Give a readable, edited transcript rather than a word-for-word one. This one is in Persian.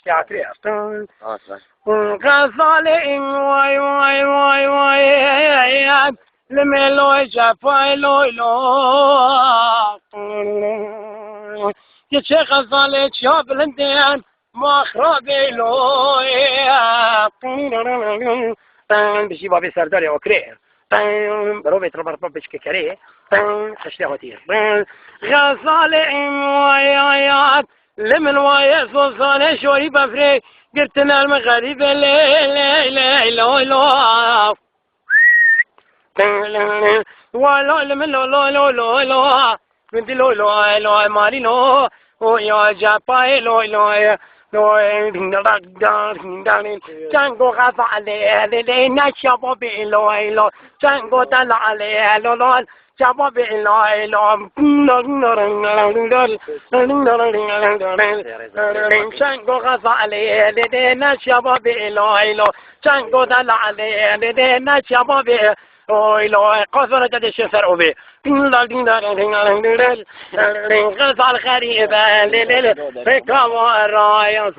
سيعتريها صح. غزالي واي واي واي واي لملو جفاي لو يا غزالي شوف لندن ما خرابي لو بشي بابي سرداري اوكري برو بيت ربط بش كريه خشتي هوتير غزالي واي واي لمن واي صوصاني شوري بفري قلتنا المغرب لا لا لا لا لا ولا لمن لا لا لا لا لا بنتي لا لا لا ماري لا ويا جاباي لا لا Django Ravale, the National Below, Django Dalale, Lolon, Jabba Below, Django Ravale, the National Below, Django Dalale, the National Below. Oilo, قصرت الشفر أبي. غزال غريبة. ركوا رايا.